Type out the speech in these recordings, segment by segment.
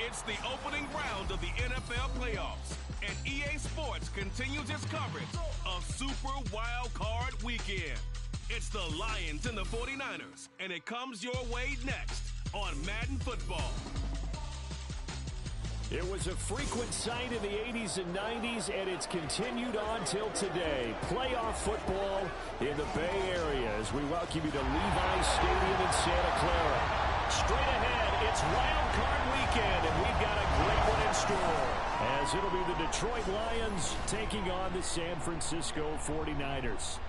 It's the opening round of the NFL playoffs, and EA Sports continues its coverage of Super Wild Card Weekend. It's the Lions and the 49ers, and it comes your way next on Madden Football. It was a frequent sight in the 80s and 90s, and it's continued on till today. Playoff football in the Bay Area as we welcome you to Levi's Stadium in Santa Clara. Straight ahead, it's Wild Card Weekend, and we've got a great one in store, as it'll be the Detroit Lions taking on the San Francisco 49ers.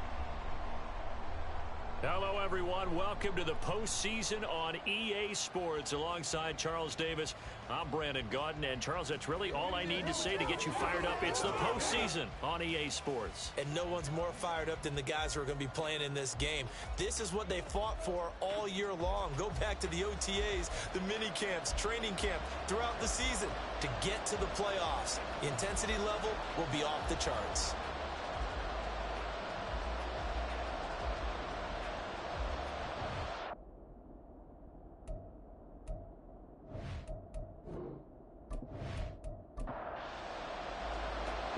Hello, everyone. Welcome to the postseason on EA Sports. Alongside Charles Davis, I'm Brandon Gaudin. And, Charles, that's really all I need to say to get you fired up. It's the postseason on EA Sports. And no one's more fired up than the guys who are going to be playing in this game. This is what they fought for all year long. Go back to the OTAs, the mini camps, training camp, throughout the season to get to the playoffs. The intensity level will be off the charts.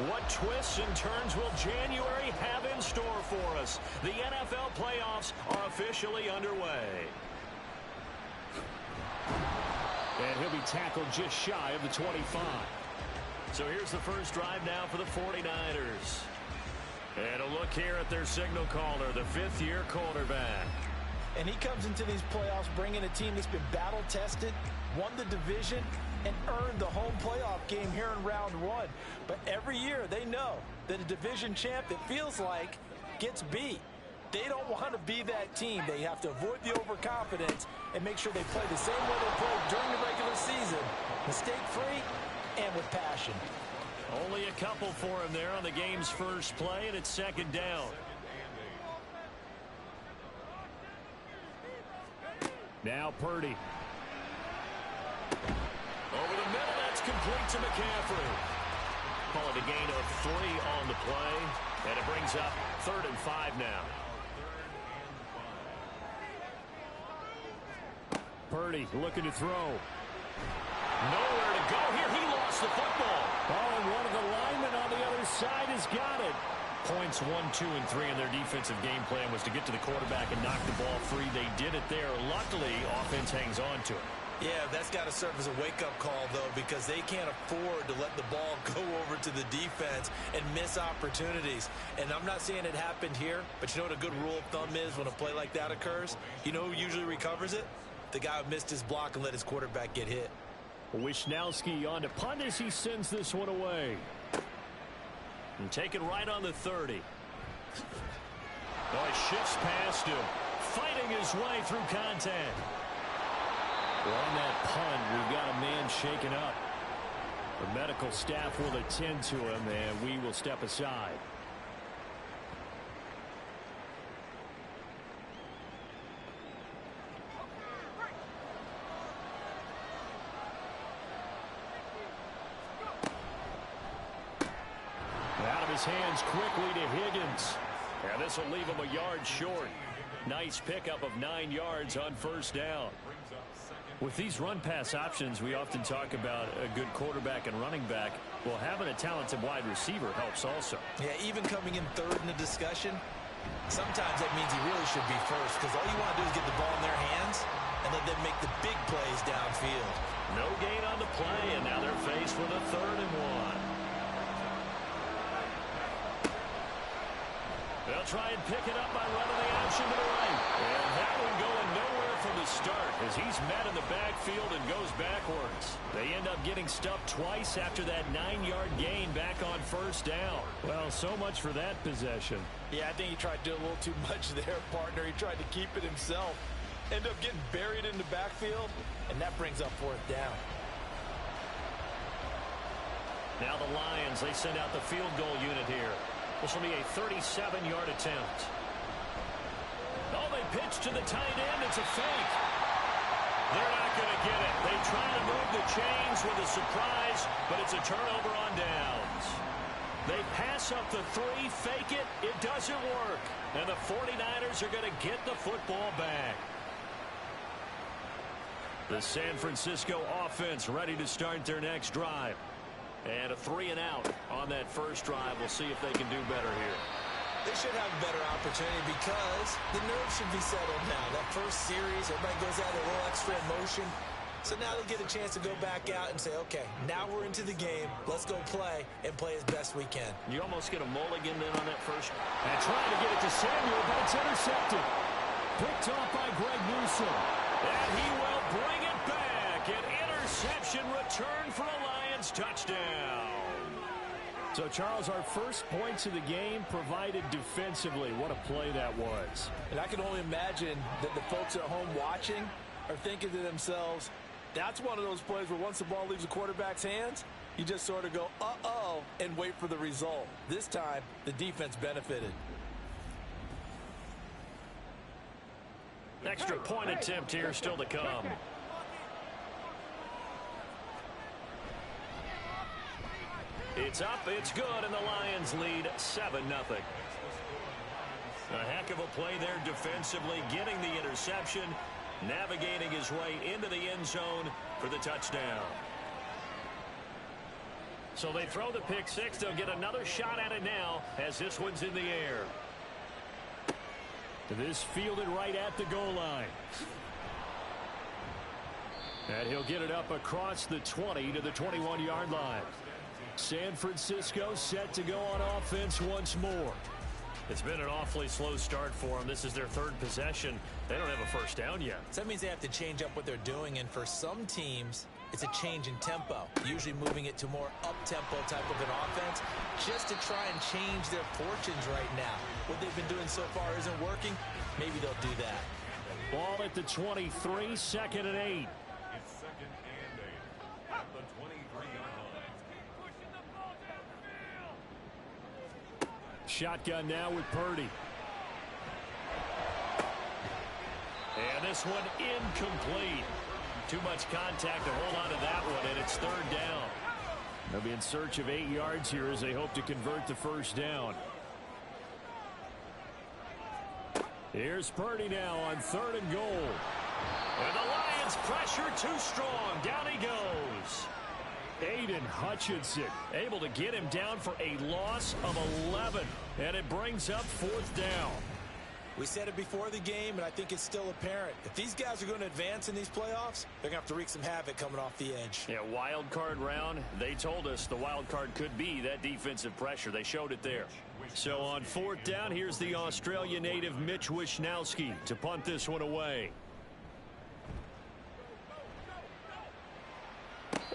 What twists and turns will January have in store for us? The NFL playoffs are officially underway. And he'll be tackled just shy of the 25. So here's the first drive now for the 49ers. And a look here at their signal caller, the fifth-year quarterback. And he comes into these playoffs bringing a team that's been battle-tested, won the division, and earned the home playoff game here in round one. But every year they know that a division champ, it feels like, gets beat. They don't want to be that team. They have to avoid the overconfidence and make sure they play the same way they played during the regular season, mistake-free and with passion. Only a couple for him there on the game's first play, and it's second down. Now Purdy. Over the middle, that's complete to McCaffrey. Call it a gain of 3 on the play, and it brings up 3rd and 5 now. Purdy looking to throw. Nowhere to go here. He lost the football. Oh, and one of the linemen on the other side has got it. Points 1, 2, and 3 in their defensive game plan was to get to the quarterback and knock the ball free. They did it there. Luckily, offense hangs on to it. Yeah, that's got to serve as a wake-up call, though, because they can't afford to let the ball go over to the defense and miss opportunities. And I'm not saying it happened here, but you know what a good rule of thumb is when a play like that occurs? You know who usually recovers it? The guy who missed his block and let his quarterback get hit. Wishnowski on to punt as he sends this one away. And taken right on the 30. Oh, he shifts past him, fighting his way through contact. Well, on that punt, we've got a man shaken up. The medical staff will attend to him, and we will step aside. Out of his hands quickly to Higgins. And this will leave him a yard short. Nice pickup of 9 yards on first down. With these run-pass options, we often talk about a good quarterback and running back. Well, having a talented wide receiver helps also. Yeah, even coming in third in the discussion, sometimes that means he really should be first, because all you want to do is get the ball in their hands and let them make the big plays downfield. No gain on the play, and now they're faced with a 3rd and 1. They'll try and pick it up by running the option to the right. And that one going nowhere from the start as he's met in the backfield and goes backwards. They end up getting stuffed twice after that 9-yard gain back on first down. Well, so much for that possession. Yeah, I think he tried to do a little too much there, partner. He tried to keep it himself. End up getting buried in the backfield, and that brings up 4th down. Now the Lions, they send out the field goal unit here. This will be a 37-yard attempt. Oh, they pitch to the tight end. It's a fake. They're not going to get it. They try to move the chains with a surprise, but it's a turnover on downs. They pass up the 3, fake it. It doesn't work. And the 49ers are going to get the football back. The San Francisco offense ready to start their next drive. And a 3-and-out on that first drive. We'll see if they can do better here. They should have a better opportunity because the nerves should be settled now. That first series, everybody goes out a little extra emotion. So now they get a chance to go back out and say, okay, now we're into the game. Let's go play and play as best we can. You almost get a mulligan then on that first. And trying to get it to Samuel, but it's intercepted. Picked off by Greg Newsom. And he will bring it back. An interception return for a Lions touchdown. So, Charles, our first points of the game provided defensively. What a play that was. And I can only imagine that the folks at home watching are thinking to themselves, that's one of those plays where once the ball leaves the quarterback's hands, you just sort of go, uh-oh, and wait for the result. This time, the defense benefited. Extra point attempt here still to come. It's up, it's good, and the Lions lead 7-0. A heck of a play there defensively, getting the interception, navigating his way into the end zone for the touchdown. So they throw the pick six. They'll get another shot at it now as this one's in the air. This fielded right at the goal line. And he'll get it up across the 20 to the 21-yard line. San Francisco set to go on offense once more. It's been an awfully slow start for them. This is their third possession. They don't have a first down yet. So that means they have to change up what they're doing, and for some teams, it's a change in tempo, usually moving it to more up-tempo type of an offense, just to try and change their fortunes right now. What they've been doing so far isn't working. Maybe they'll do that. Ball at the 23, 2nd and 8. It's 2nd and 8 at the 23-yard line. Shotgun now with Purdy. And this one incomplete. Too much contact to hold on to that one, and it's 3rd down. They'll be in search of 8 yards here as they hope to convert the first down. Here's Purdy now on 3rd and goal. And the Lions pressure too strong. Down he goes. Aiden Hutchinson Able to get him down for a loss of 11. And it brings up 4th down. We said it before the game, and I think it's still apparent. If these guys are going to advance in these playoffs, they're going to have to wreak some havoc coming off the edge. Yeah, wild card round. They told us the wild card could be that defensive pressure. They showed it there. So on 4th down, here's the Australia native Mitch Wishnowsky to punt this one away.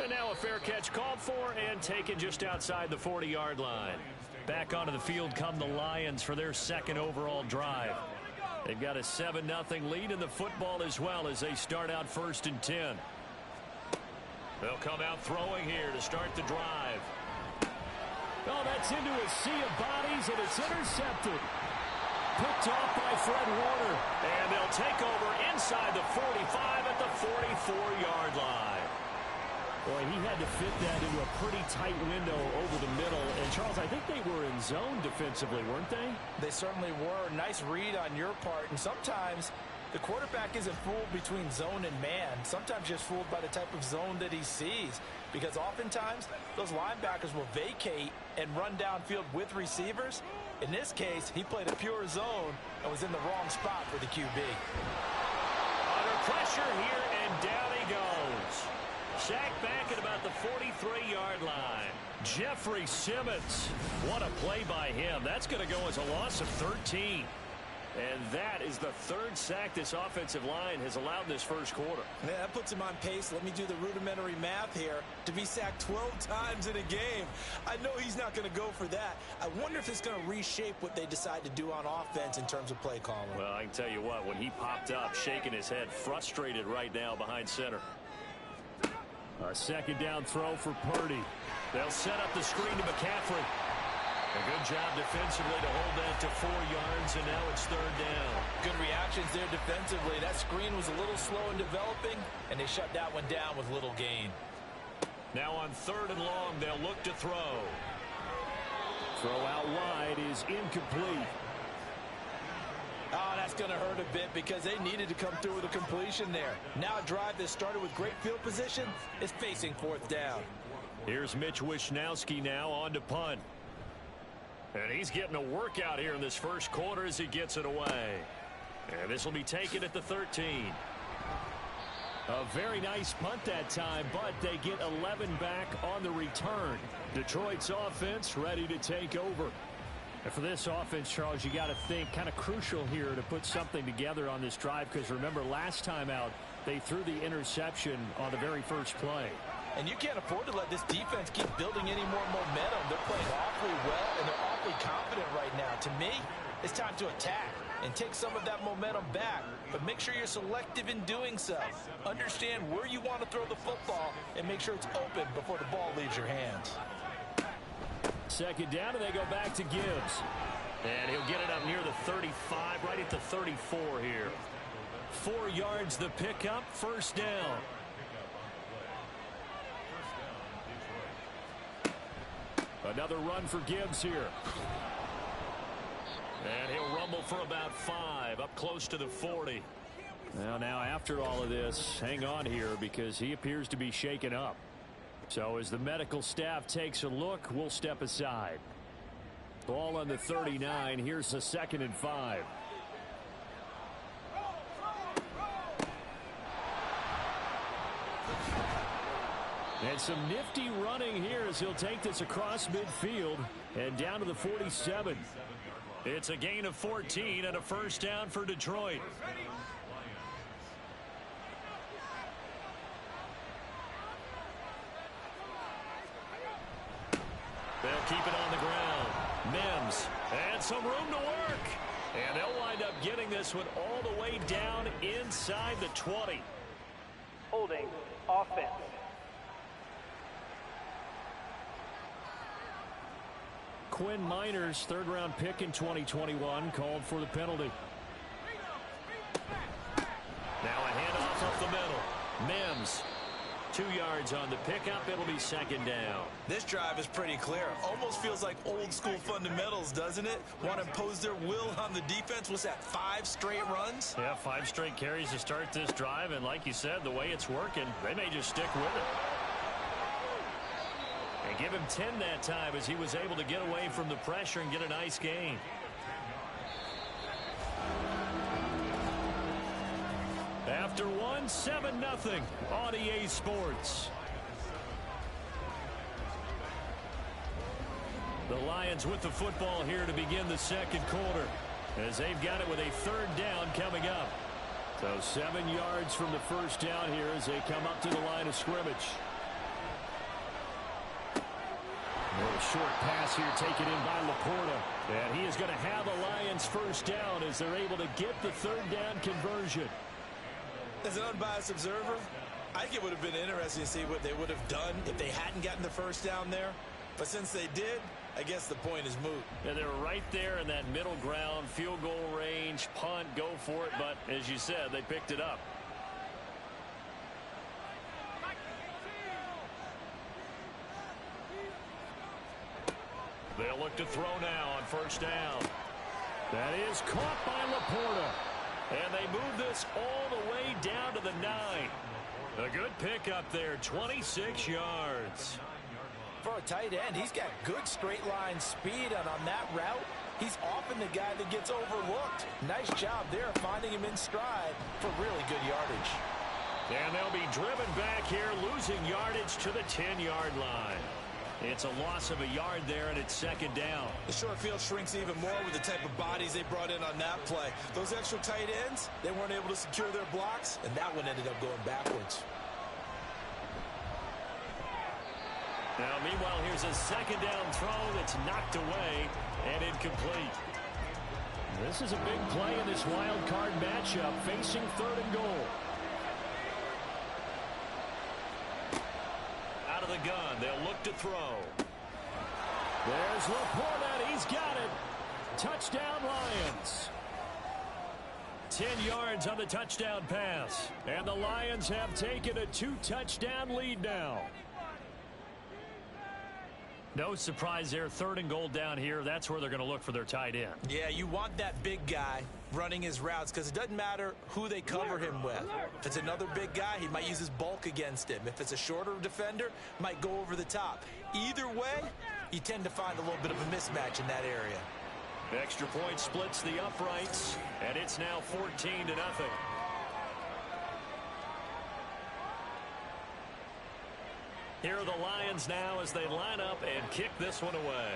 And now a fair catch called for and taken just outside the 40-yard line. Back onto the field come the Lions for their 2nd overall drive. They've got a 7-0 lead in the football as well as they start out 1st and 10. They'll come out throwing here to start the drive. Oh, that's into a sea of bodies, and it's intercepted. Picked off by Fred Warner. And they'll take over inside the 45 at the 44-yard line. Boy, he had to fit that into a pretty tight window over the middle. And, Charles, I think they were in zone defensively, weren't they? They certainly were. Nice read on your part. And sometimes the quarterback isn't fooled between zone and man. Sometimes just fooled by the type of zone that he sees. Because oftentimes, those linebackers will vacate and run downfield with receivers. In this case, he played a pure zone and was in the wrong spot for the QB. Under pressure here, and down he goes. Sacked back at about the 43-yard line. Jeffrey Simmons. What a play by him. That's going to go as a loss of 13. And that is the 3rd sack this offensive line has allowed this first quarter. Yeah, that puts him on pace. Let me do the rudimentary math here. To be sacked 12 times in a game. I know he's not going to go for that. I wonder if it's going to reshape what they decide to do on offense in terms of play calling. Well, I can tell you what, when he popped up, shaking his head, frustrated right now behind center. A 2nd down throw for Purdy. They'll set up the screen to McCaffrey. A good job defensively to hold that to 4 yards, and now it's 3rd down. Good reactions there defensively. That screen was a little slow in developing, and they shut that one down with little gain. Now on 3rd and long, they'll look to throw. Throw out wide is incomplete. Oh, that's going to hurt a bit because they needed to come through with a completion there. Now a drive that started with great field position is facing fourth down. Here's Mitch Wishnowski now on to punt. And he's getting a workout here in this first quarter as he gets it away. And this will be taken at the 13. A very nice punt that time, but they get 11 back on the return. Detroit's offense ready to take over. And for this offense, Charles, you got to think kind of crucial here to put something together on this drive, because remember last time out they threw the interception on the very first play. And you can't afford to let this defense keep building any more momentum. They're playing awfully well, and they're awfully confident right now. To me, it's time to attack and take some of that momentum back. But make sure you're selective in doing so. Understand where you want to throw the football and make sure it's open before the ball leaves your hands. Second down, and they go back to Gibbs. And he'll get it up near the 35, right at the 34 here. 4 yards the pickup, first down. Another run for Gibbs here. And he'll rumble for about 5, up close to the 40. Well, now after all of this, hang on here because he appears to be shaken up. So as the medical staff takes a look, we'll step aside. Ball on the 39. Here's a 2nd and 5. And some nifty running here as he'll take this across midfield and down to the 47. It's a gain of 14 and a first down for Detroit. They'll keep it on the ground. Mims, and some room to work. And they'll wind up getting this one all the way down inside the 20. Holding offense. Quinn Miners, 3rd-round pick in 2021, called for the penalty. Now a handoff up the middle. Mims, 2 yards on the pickup. It'll be 2nd down. This drive is pretty clear. Almost feels like old-school fundamentals, doesn't it? Want to impose their will on the defense. What's that, 5 straight runs? Yeah, 5 straight carries to start this drive. And like you said, the way it's working, they may just stick with it. And give him 10 that time as he was able to get away from the pressure and get a nice gain. After one, 7-0 on EA Sports. The Lions with the football here to begin the second quarter as they've got it with a 3rd down coming up. So 7 yards from the first down here as they come up to the line of scrimmage. A little short pass here taken in by Laporta. And he is going to have a Lions first down as they're able to get the 3rd down conversion. As an unbiased observer, I think it would have been interesting to see what they would have done if they hadn't gotten the first down there. But since they did, I guess the point is moot. Yeah, they were right there in that middle ground, field goal range, punt, go for it. But as you said, they picked it up. They'll look to throw now on first down. That is caught by Laporta. And they move this all the way down to the 9. A good pickup there, 26 yards. For a tight end, he's got good straight line speed, and on that route, he's often the guy that gets overlooked. Nice job there finding him in stride for really good yardage. And they'll be driven back here, losing yardage to the 10-yard line. It's a loss of a yard there, and it's 2nd down. The short field shrinks even more with the type of bodies they brought in on that play. Those extra tight ends, they weren't able to secure their blocks, and that one ended up going backwards. Now, meanwhile, here's a 2nd down throw that's knocked away and incomplete. This is a big play in this wild card matchup, facing 3rd and goal. Out of the gun, they'll look to throw. There's Laporta, he's got it. Touchdown Lions. 10 yards on the touchdown pass. And the Lions have taken a 2-touchdown lead now. No surprise there. 3rd and goal down here. That's where they're going to look for their tight end. Yeah, you want that big guy running his routes because it doesn't matter who they cover him with. If it's another big guy, he might use his bulk against him. If it's a shorter defender, might go over the top. Either way, you tend to find a little bit of a mismatch in that area. Extra point splits the uprights, and it's now 14-0. Here are the Lions now as they line up and kick this one away.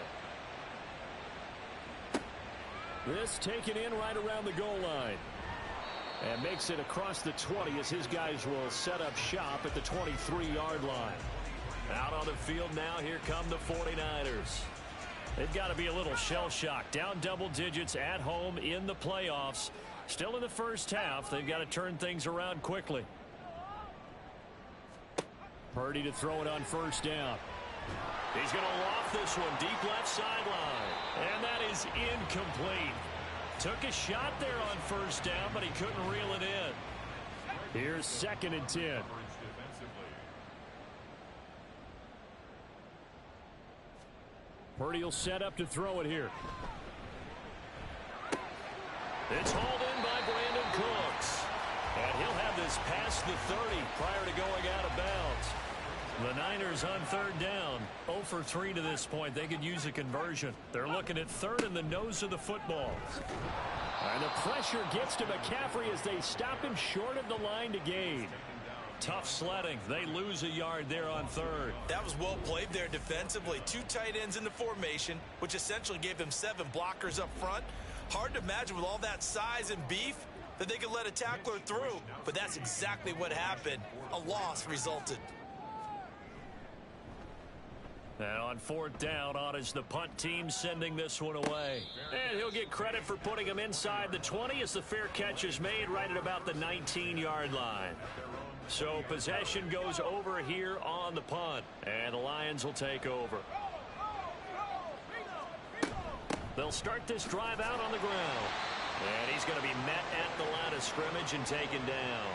This taken in right around the goal line. And makes it across the 20 as his guys will set up shop at the 23-yard line. Out on the field now, here come the 49ers. They've got to be a little shell-shocked. Down double digits at home in the playoffs. Still in the first half. They've got to turn things around quickly. Purdy to throw it on 1st down. He's going to loft this one deep left sideline. And that is incomplete. Took a shot there on 1st down, but he couldn't reel it in. Here's 2nd and 10. Purdy will set up to throw it here. It's hauled in by Brandon Cooks. And he'll have this past the 30 prior to going out of bounds. The Niners on 3rd down. 0 for 3 to this point. They could use a conversion. They're looking at 3rd in the nose of the football. And the pressure gets to McCaffrey as they stop him short of the line to gain. Tough sledding. They lose a yard there on 3rd. That was well played there defensively. 2 tight ends in the formation, which essentially gave them 7 blockers up front. Hard to imagine with all that size and beef that they could let a tackler through. But that's exactly what happened. A loss resulted. And on 4th down, on is the punt team sending this one away. And he'll get credit for putting him inside the 20 as the fair catch is made right at about the 19-yard line. So possession goes over here on the punt. And the Lions will take over. They'll start this drive out on the ground. And he's going to be met at the line of scrimmage and taken down.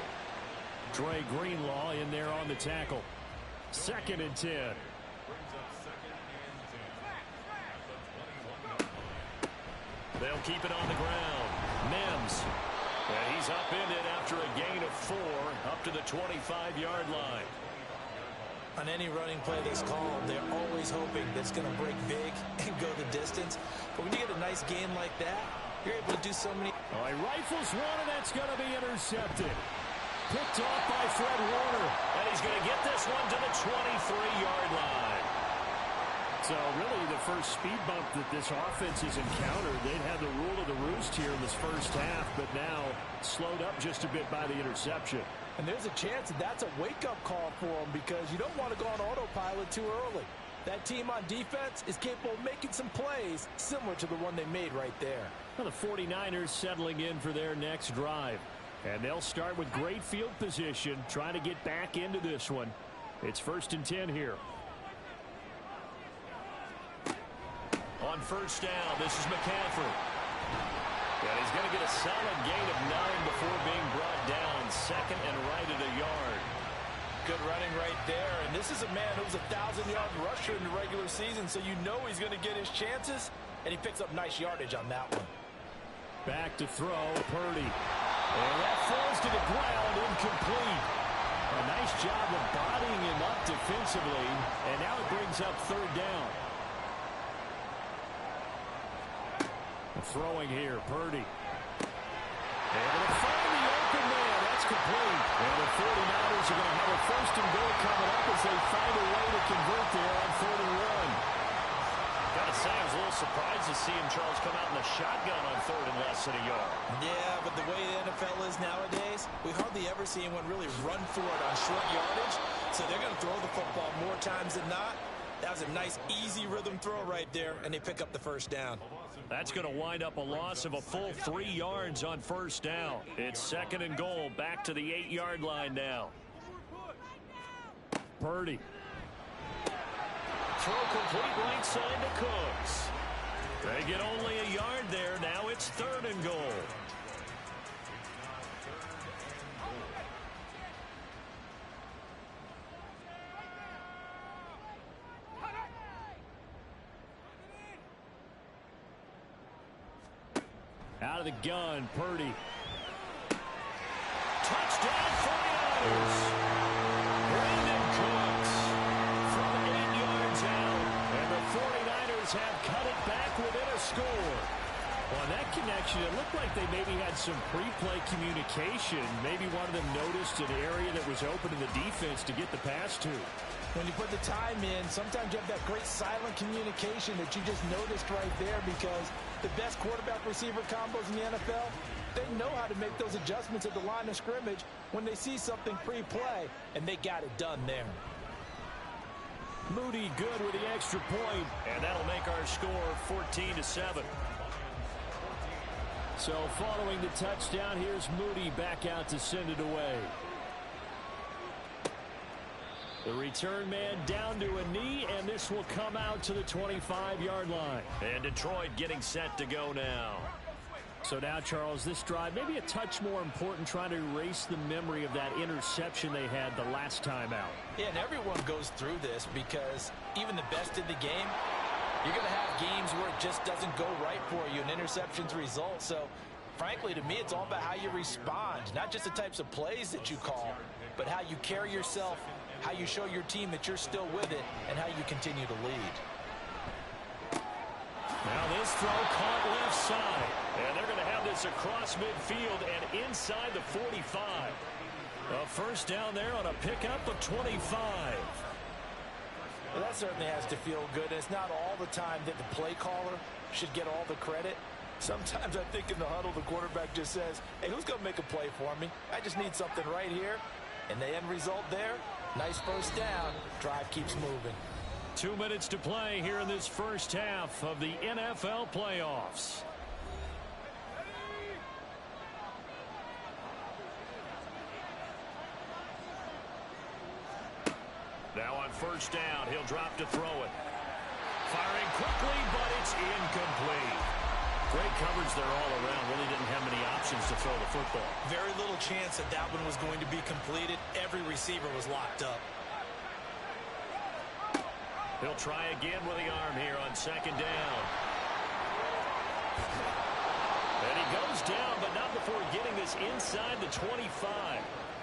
Dre Greenlaw in there on the tackle. 2nd and 10. They'll keep it on the ground. Mims. And he's upended after a gain of 4 up to the 25-yard line. On any running play that's called, they're always hoping that it's going to break big and go the distance. But when you get a nice gain like that, you're able to do so many. Oh, he rifles one, and that's going to be intercepted. Picked off by Fred Warner. And he's going to get this one to the 23-yard line. So really the first speed bump that this offense has encountered. They'd had the rule of the roost here in this first half, but now slowed up just a bit by the interception. And there's a chance that that's a wake-up call for them because you don't want to go on autopilot too early. That team on defense is capable of making some plays similar to the one they made right there. Well, the 49ers settling in for their next drive. And they'll start with great field position, trying to get back into this one. It's 1st and 10 here. On 1st down, this is McCaffrey. And he's going to get a solid gain of 9 before being brought down. 2nd and right at a yard. Good running right there. And this is a man who's a 1,000-yard rusher in the regular season, so you know he's going to get his chances. And he picks up nice yardage on that one. Back to throw, Purdy. And that falls to the ground, incomplete. A nice job of bodying him up defensively. And now it brings up 3rd down. Throwing here, Purdy. And to find the open man, that's complete. And the 49ers are going to have a 1st and goal coming up as they find a way to convert there on 3rd and 1. Gotta say, I was a little surprised to see him, Charles, come out in the shotgun on 3rd and less than a yard. Yeah, but the way the NFL is nowadays, we hardly ever see anyone really run for it on short yardage. So they're going to throw the football more times than not. That was a nice, easy rhythm throw right there, and they pick up the 1st down. That's going to wind up a loss of a full 3 yards on 1st down. It's 2nd and goal, back to the 8-yard line now. Purdy. Throw complete right side to Cooks. They get only a yard there. Now it's 3rd and goal. Out of the gun, Purdy. Touchdown, 49ers. Brandon Cooks from 8 yards out. And the 49ers have cut it back within a score. On that connection, it looked like they maybe had some pre-play communication. Maybe one of them noticed an area that was open to the defense to get the pass to. When you put the time in, sometimes you have that great silent communication that you just noticed right there, because the best quarterback-receiver combos in the NFL, they know how to make those adjustments at the line of scrimmage when they see something pre-play, and they got it done there. Moody good with the extra point, and that'll make our score 14-7. So following the touchdown, here's Moody back out to send it away. The return man down to a knee, and this will come out to the 25-yard line. And Detroit getting set to go now. So now, Charles, this drive maybe a touch more important, trying to erase the memory of that interception they had the last time out. Yeah, and everyone goes through this, because even the best in the game, you're going to have games where it just doesn't go right for you, and interceptions result. So, frankly, to me, it's all about how you respond, not just the types of plays that you call, but how you carry yourself, how you show your team that you're still with it, and how you continue to lead. Now this throw caught left side. And they're going to have this across midfield and inside the 45. A first down there on a pickup of 25. Well, that certainly has to feel good. It's not all the time that the play caller should get all the credit. Sometimes I think in the huddle, the quarterback just says, hey, who's going to make a play for me? I just need something right here. And the end result there, nice first down. Drive keeps moving. 2 minutes to play here in this first half of the NFL playoffs. Now on first down, he'll drop to throw it. Firing quickly, but it's incomplete. Great coverage there all around. Really didn't have many options to throw the football. Very little chance that that one was going to be completed. Every receiver was locked up. He'll try again with the arm here on second down. And he goes down, but not before getting this inside the 25.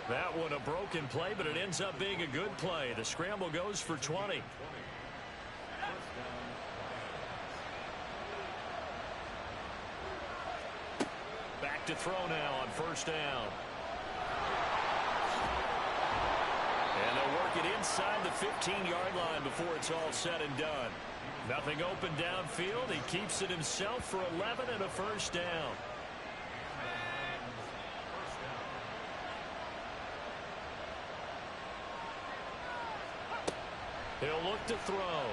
That one a broken play, but it ends up being a good play. The scramble goes for 20. Back to throw now on first down. And they'll work it inside the 15-yard line before it's all said and done. Nothing open downfield. He keeps it himself for 11 and a first down. He'll look to throw.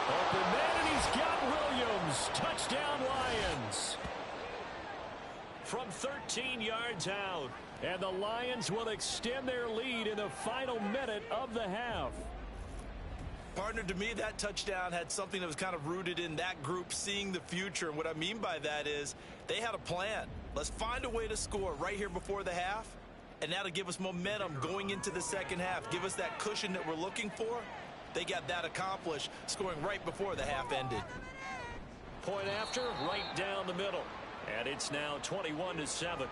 Open man, and he's got Williams. Touchdown, Lions. From 13 yards out. And the Lions will extend their lead in the final minute of the half. Partner, to me, that touchdown had something that was kind of rooted in that group seeing the future. And what I mean by that is they had a plan. Let's find a way to score right here before the half. And that'll give us momentum going into the second half. Give us that cushion that we're looking for. They got that accomplished, scoring right before the half ended. Point after, right down the middle. And it's now 21-7.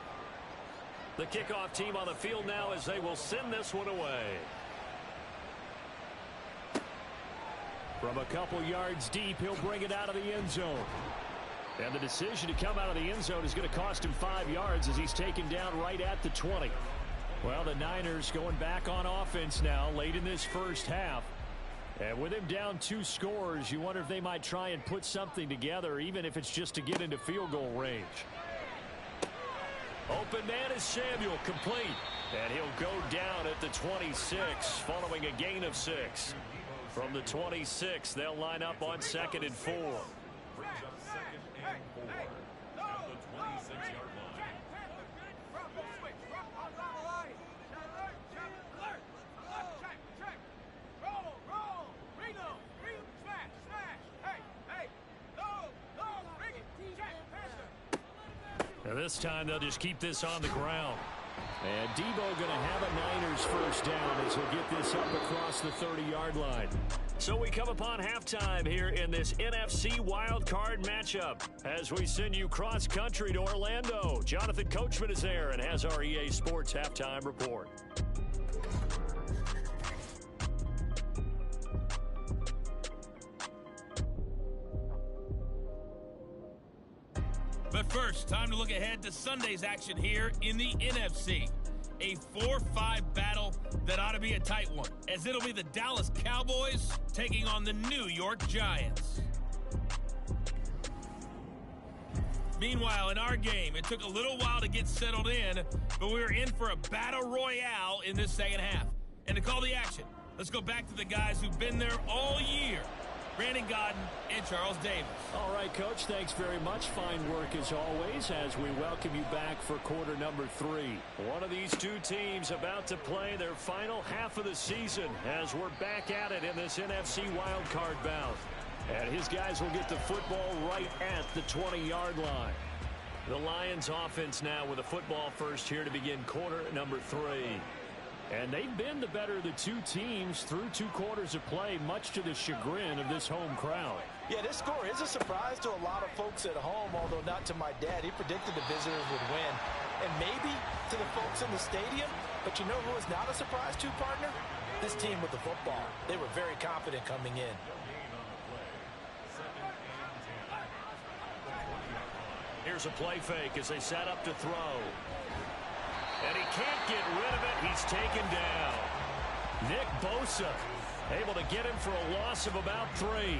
The kickoff team on the field now as they will send this one away. From a couple yards deep, he'll bring it out of the end zone. And the decision to come out of the end zone is going to cost him 5 yards as he's taken down right at the 20. Well, the Niners going back on offense now late in this first half. And with him down 2 scores, you wonder if they might try and put something together, even if it's just to get into field goal range. Open man is Samuel, complete. And he'll go down at the 26 following a gain of 6. From the 26, they'll line up on 2nd and 4. And this time they'll just keep this on the ground. And Debo going to have a Niners first down as he'll get this up across the 30-yard line. So we come upon halftime here in this NFC wildcard matchup as we send you cross-country to Orlando. Jonathan Coachman is there and has our EA Sports halftime report. But first, time to look ahead to Sunday's action here in the NFC. A 4-5 battle that ought to be a tight one, as it'll be the Dallas Cowboys taking on the New York Giants. Meanwhile, in our game, it took a little while to get settled in, but we were in for a battle royale in this second half. And to call the action, let's go back to the guys who've been there all year. Brandon Godden and Charles Davis. All right, Coach, thanks very much. Fine work as always as we welcome you back for quarter number 3. One of these two teams about to play their final half of the season as we're back at it in this NFC wildcard bout. And his guys will get the football right at the 20-yard line. The Lions offense now with a football first here to begin quarter number 3. And they've been the better of the two teams through 2 quarters of play, much to the chagrin of this home crowd. Yeah, this score is a surprise to a lot of folks at home, although not to my dad. He predicted the visitors would win. And maybe to the folks in the stadium, but you know who is not a surprise to, partner? This team with the football. They were very confident coming in. Here's a play fake as they set up to throw. And he can't get rid of it. He's taken down. Nick Bosa able to get him for a loss of about 3.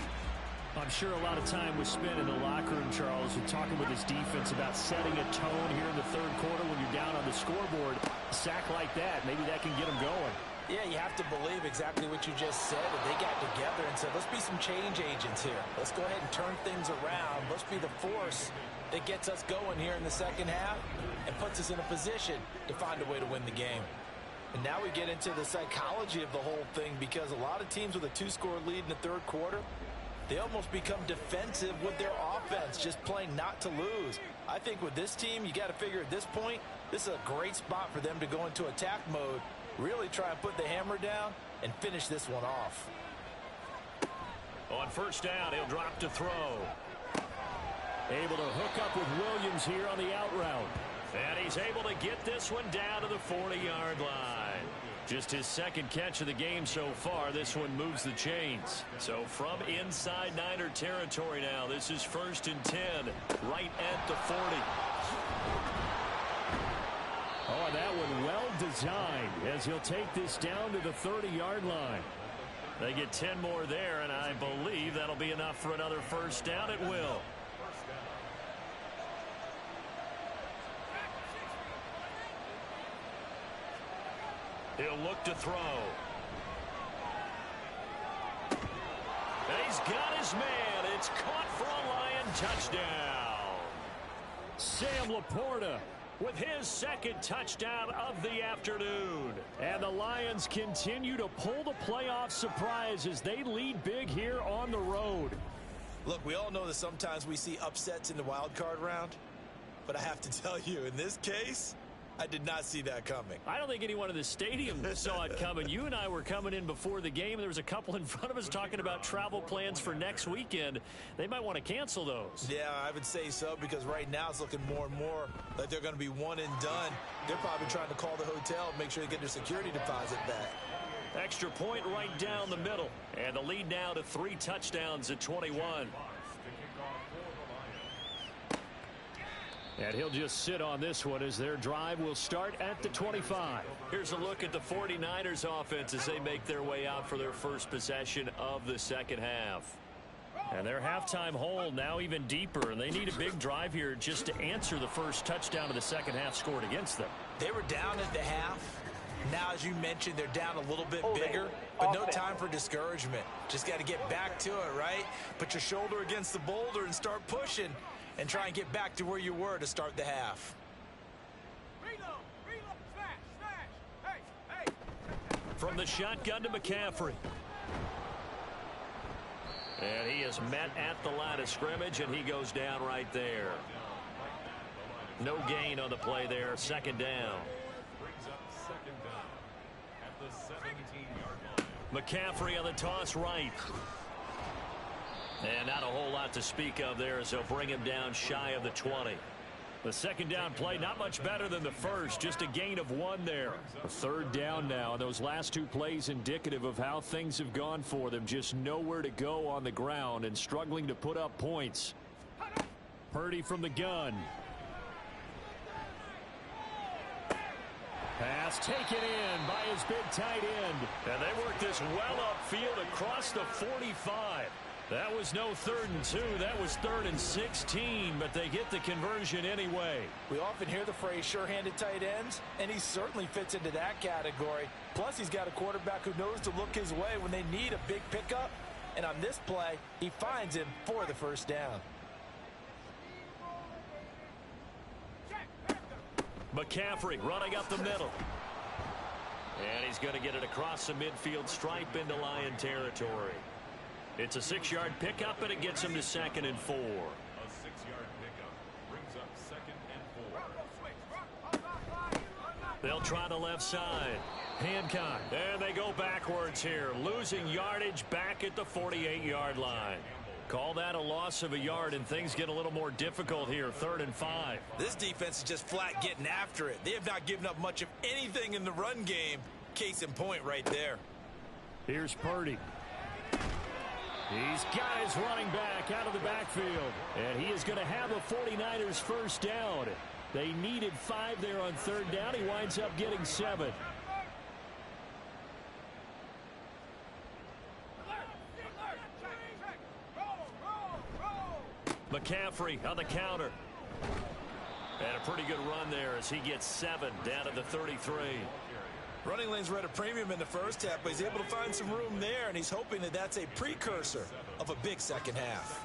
I'm sure a lot of time was spent in the locker room, Charles, and talking with his defense about setting a tone here in the third quarter when you're down on the scoreboard. A sack like that, maybe that can get him going. Yeah, you have to believe exactly what you just said. And they got together and said, let's be some change agents here. Let's go ahead and turn things around. Let's be the force that gets us going here in the second half and puts us in a position to find a way to win the game. And now we get into the psychology of the whole thing, because a lot of teams with a 2-score lead in the third quarter, they almost become defensive with their offense, just playing not to lose. I think with this team, you got to figure at this point, this is a great spot for them to go into attack mode, really try and put the hammer down and finish this one off. On first down, he'll drop to throw. Able to hook up with Williams here on the out route. And he's able to get this one down to the 40-yard line. Just his second catch of the game so far. This one moves the chains. So from inside Niner territory now, this is 1st and 10, right at the 40. Oh, and that one well designed as he'll take this down to the 30-yard line. They get 10 more there, and I believe that'll be enough for another first down. It will. He'll look to throw. And he's got his man. It's caught for a Lion touchdown. Sam Laporta with his second touchdown of the afternoon. And the Lions continue to pull the playoff surprise as they lead big here on the road. Look, we all know that sometimes we see upsets in the wild card round, but I have to tell you, in this case, I did not see that coming. I don't think anyone in the stadium saw it coming. You and I were coming in before the game. There was a couple in front of us talking about travel plans for next weekend. They might want to cancel those. Yeah, I would say so, because right now it's looking more and more like they're going to be one and done. They're probably trying to call the hotel and make sure they get their security deposit back. Extra point right down the middle. And the lead now to 3 touchdowns at 21. And he'll just sit on this one as their drive will start at the 25. Here's a look at the 49ers offense as they make their way out for their first possession of the second half. And their halftime hole now even deeper, and they need a big drive here just to answer the first touchdown of the second half scored against them. They were down at the half. Now, as you mentioned, they're down a little bit bigger, but no time for discouragement. Just got to get back to it, right? Put your shoulder against the boulder and start pushing, and try and get back to where you were to start the half. From the shotgun to McCaffrey. And he is met at the line of scrimmage, and he goes down right there. No gain on the play there, second down. McCaffrey on the toss right. And not a whole lot to speak of there as they'll bring him down shy of the 20. The second down play not much better than the first, just a gain of 1 there. A third down now, and those last 2 plays indicative of how things have gone for them. Just nowhere to go on the ground and struggling to put up points. Purdy from the gun. Pass taken in by his big tight end. And they work this well upfield across the 45. That was no 3rd and 2. That was 3rd and 16, but they get the conversion anyway. We often hear the phrase sure-handed tight ends, and he certainly fits into that category. Plus, he's got a quarterback who knows to look his way when they need a big pickup. And on this play, he finds him for the first down. McCaffrey running up the middle. And he's going to get it across the midfield stripe into Lion territory. It's a 6-yard pickup, and it gets him to 2nd and 4. A 6-yard pickup brings up 2nd and 4. They'll try the left side. Hancock. And they go backwards here, losing yardage back at the 48-yard line. Call that a loss of a yard, and things get a little more difficult here, 3rd and 5. This defense is just flat getting after it. They have not given up much of anything in the run game. Case in point right there. Here's Purdy. He's got his running back out of the backfield. And he is going to have a 49ers first down. They needed 5 there on 3rd down. He winds up getting 7. McCaffrey on the counter. And a pretty good run there as he gets 7 down to the 33. Running lanes were at a premium in the first half, but he's able to find some room there, and he's hoping that that's a precursor of a big second half.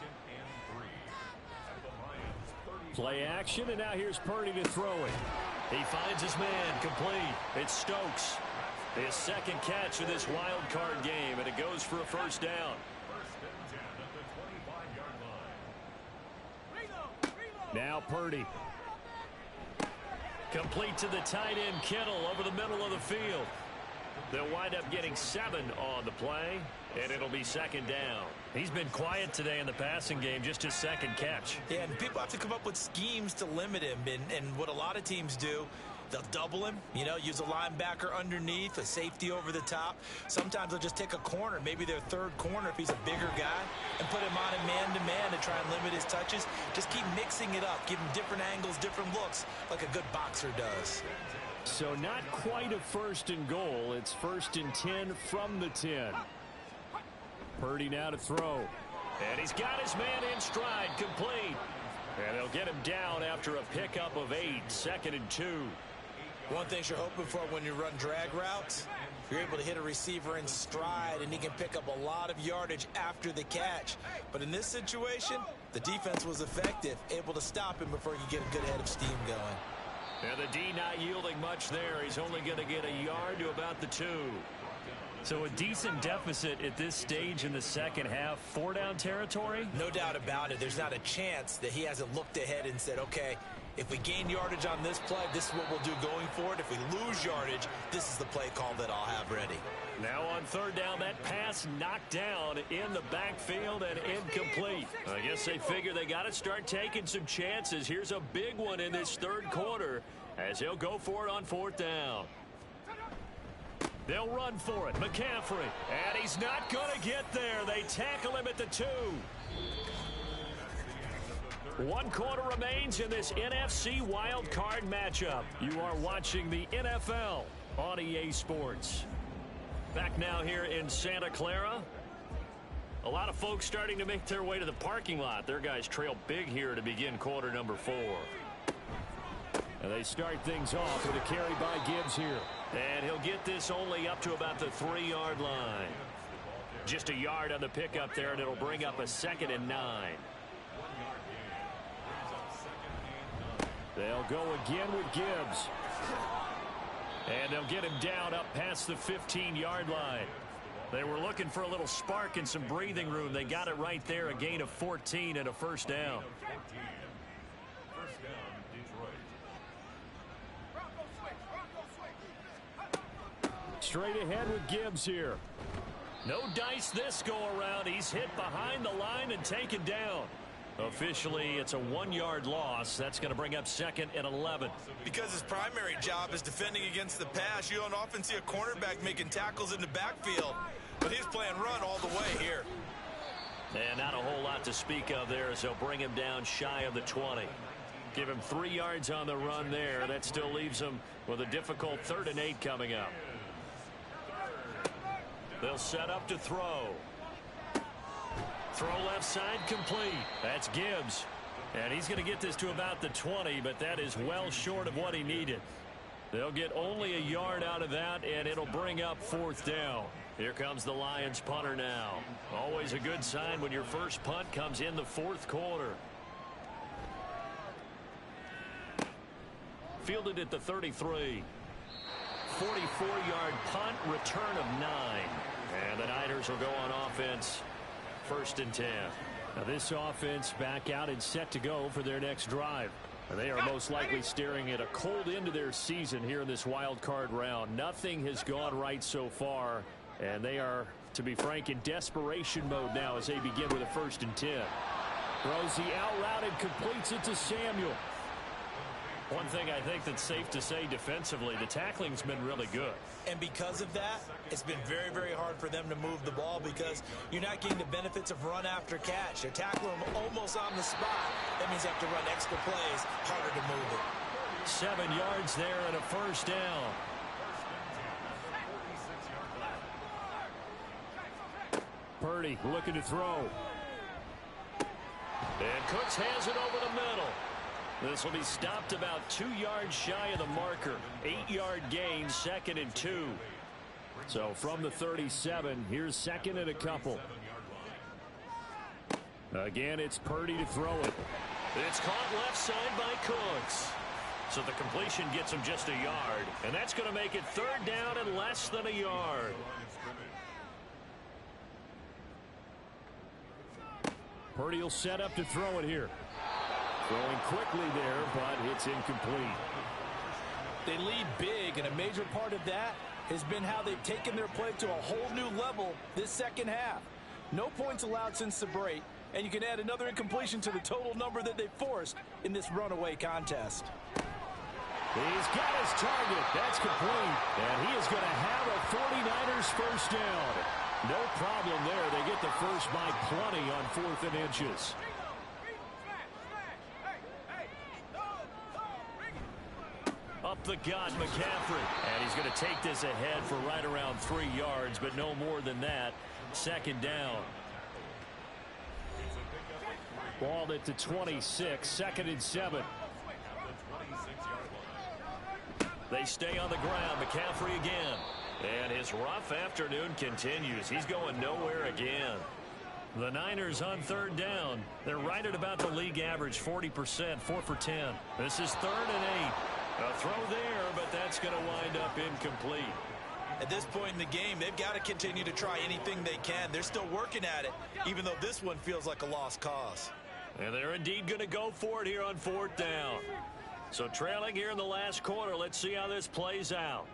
Play action, and now here's Purdy to throw it. He finds his man complete. It's Stokes. His 2nd catch of this wild card game, and it goes for a first down. Now Purdy. Complete to the tight end Kittle over the middle of the field. They'll wind up getting 7 on the play, and it'll be 2nd down. He's been quiet today in the passing game, just his 2nd catch. Yeah, and people have to come up with schemes to limit him, and what a lot of teams do, they'll double him, use a linebacker underneath, a safety over the top. Sometimes they'll just take a corner, maybe their 3rd corner if he's a bigger guy, and put him on a man-to-man to try and limit his touches. Just keep mixing it up, give him different angles, different looks, like a good boxer does. So not quite a 1st and goal. It's 1st and 10 from the 10. Purdy now to throw. And he's got his man in stride, complete. And they'll get him down after a pickup of 8, 2nd and 2. One thing you're hoping for when you run drag routes, you're able to hit a receiver in stride, and he can pick up a lot of yardage after the catch. But in this situation, the defense was effective, able to stop him before he could get a good head of steam going. And the D not yielding much there. He's only going to get a yard to about the 2. So a decent deficit at this stage in the second half. 4-down territory? No doubt about it. There's not a chance that he hasn't looked ahead and said, okay, if we gain yardage on this play, this is what we'll do going forward. If we lose yardage, this is the play call that I'll have ready. Now on 3rd down, that pass knocked down in the backfield and incomplete. I guess they figure they got to start taking some chances. Here's a big one in this 3rd quarter as he'll go for it on 4th down. They'll run for it. McCaffrey. And he's not going to get there. They tackle him at the 2. 1 quarter remains in this NFC wild card matchup. You are watching the NFL on EA Sports. Back now here in Santa Clara. A lot of folks starting to make their way to the parking lot. Their guys trail big here to begin quarter number 4. And they start things off with a carry by Gibbs here. And he'll get this only up to about the 3-yard line. Just a yard on the pickup there, and it'll bring up a 2nd and 9. They'll go again with Gibbs. And they'll get him down up past the 15-yard line. They were looking for a little spark and some breathing room. They got it right there, a gain of 14 and a first down. straight ahead with Gibbs here. No dice this go-around. He's hit behind the line and taken down. Officially, it's a 1-yard loss. That's going to bring up 2nd and 11. Because his primary job is defending against the pass, you don't often see a cornerback making tackles in the backfield. But he's playing run all the way here. And not a whole lot to speak of there as they'll bring him down shy of the 20. Give him 3 yards on the run there. That still leaves him with a difficult 3rd and 8 coming up. They'll set up to throw. Throw left side complete. That's Gibbs. And he's going to get this to about the 20, but that is well short of what he needed. They'll get only a yard out of that, and it'll bring up 4th down. Here comes the Lions punter now. Always a good sign when your first punt comes in the 4th quarter. Fielded at the 33. 44-yard punt, return of 9. And the Niners will go on offense, 1st and 10. Now this offense back out and set to go for their next drive. They are most likely staring at a cold end to their season here in this wild card round. Nothing has gone right so far, and they are, to be frank, in desperation mode now as they begin with a 1st and 10. Throws the out route and completes it to Samuel. One thing I think that's safe to say defensively, the tackling's been really good. And because of that, it's been very, very hard for them to move the ball because you're not getting the benefits of run after catch. They're tackling them almost on the spot. That means you have to run extra plays, harder to move it. 7 yards there and a 1st down. Purdy looking to throw. And Cooks has it over the middle. This will be stopped about 2 yards shy of the marker. 8-yard gain, 2nd and 2. So from the 37, here's 2nd and a couple. Again, it's Purdy to throw it. It's caught left side by Cooks. So the completion gets him just a yard. And that's going to make it 3rd down and less than a yard. Purdy will set up to throw it here. Throwing quickly there, but it's incomplete. They lead big, and a major part of that has been how they've taken their play to a whole new level this second half. No points allowed since the break, and you can add another incompletion to the total number that they've forced in this runaway contest. He's got his target. That's complete. And he is going to have a 49ers first down. No problem there. They get the first by plenty on 4th and inches. Up the gut, McCaffrey. And he's going to take this ahead for right around 3 yards, but no more than that. 2nd down. Ball at the 26, 2nd and 7. They stay on the ground. McCaffrey again. And his rough afternoon continues. He's going nowhere again. The Niners on 3rd down. They're right at about the league average, 40%, 4 for 10. This is 3rd and 8. A throw there, but that's going to wind up incomplete. At this point in the game, they've got to continue to try anything they can. They're still working at it, even though this one feels like a lost cause. And they're indeed going to go for it here on 4th down. So trailing here in the last quarter, let's see how this plays out.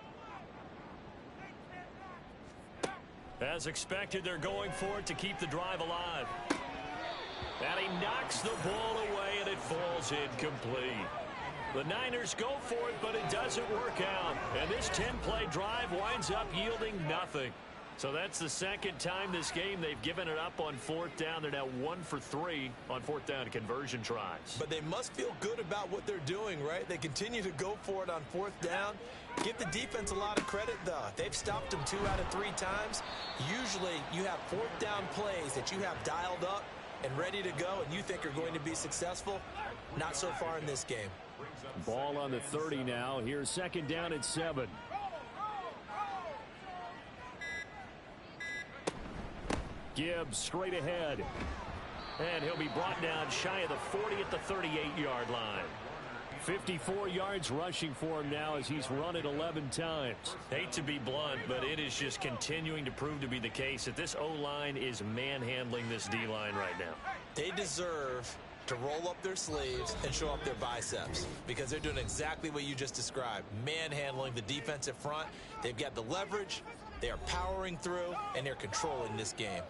As expected, they're going for it to keep the drive alive. And he knocks the ball away, and it falls incomplete. The Niners go for it, but it doesn't work out. And this 10-play drive winds up yielding nothing. So that's the 2nd time this game they've given it up on 4th down. They're now 1 for 3 on 4th down conversion tries. But they must feel good about what they're doing, right? They continue to go for it on 4th down. Give the defense a lot of credit, though. They've stopped them 2 out of 3 times. Usually you have 4th down plays that you have dialed up and ready to go and you think are going to be successful. Not so far in this game. Ball on the 30 now. Here's 2nd down at 7. Gibbs straight ahead. And he'll be brought down shy of the 40 at the 38-yard line. 54 yards rushing for him now as he's run it 11 times. Hate to be blunt, but it is just continuing to prove to be the case that this O-line is manhandling this D-line right now. They deserve to roll up their sleeves and show up their biceps because they're doing exactly what you just described, manhandling the defensive front. They've got the leverage, they are powering through, and they're controlling this game.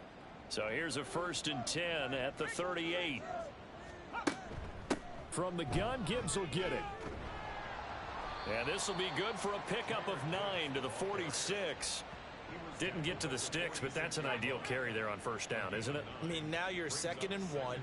So here's a 1st and 10 at the 38. From the gun, Gibbs will get it. And this will be good for a pickup of 9 to the 46. Didn't get to the sticks, but that's an ideal carry there on 1st down, isn't it? I mean, now you're 2nd and 1.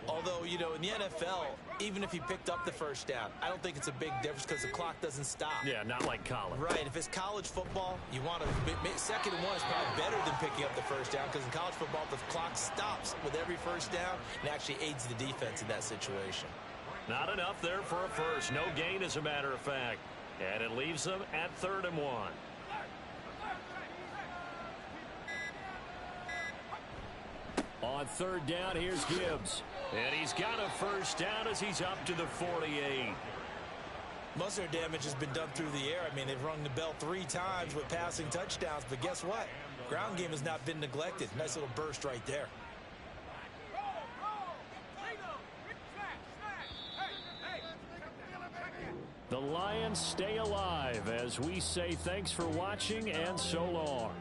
Although, you know, in the NFL, even if he picked up the 1st down, I don't think it's a big difference because the clock doesn't stop. Yeah, not like college. Right. If it's college football, you want to 2nd and 1 is probably better than picking up the 1st down because in college football, the clock stops with every 1st down and actually aids the defense in that situation. Not enough there for a first. No gain, as a matter of fact. And it leaves them at 3rd and 1. On 3rd down, here's Gibbs. And he's got a 1st down as he's up to the 48. Most of their damage has been done through the air. I mean, they've rung the bell 3 times with passing touchdowns, but guess what? Ground game has not been neglected. Nice little burst right there. The Lions stay alive as we say thanks for watching and so long.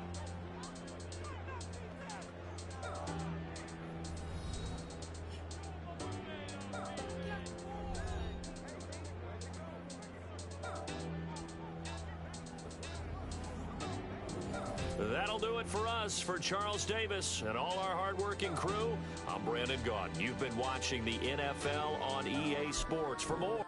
That'll do it for us. For Charles Davis and all our hardworking crew, I'm Brandon Gaudin. You've been watching the NFL on EA Sports. For more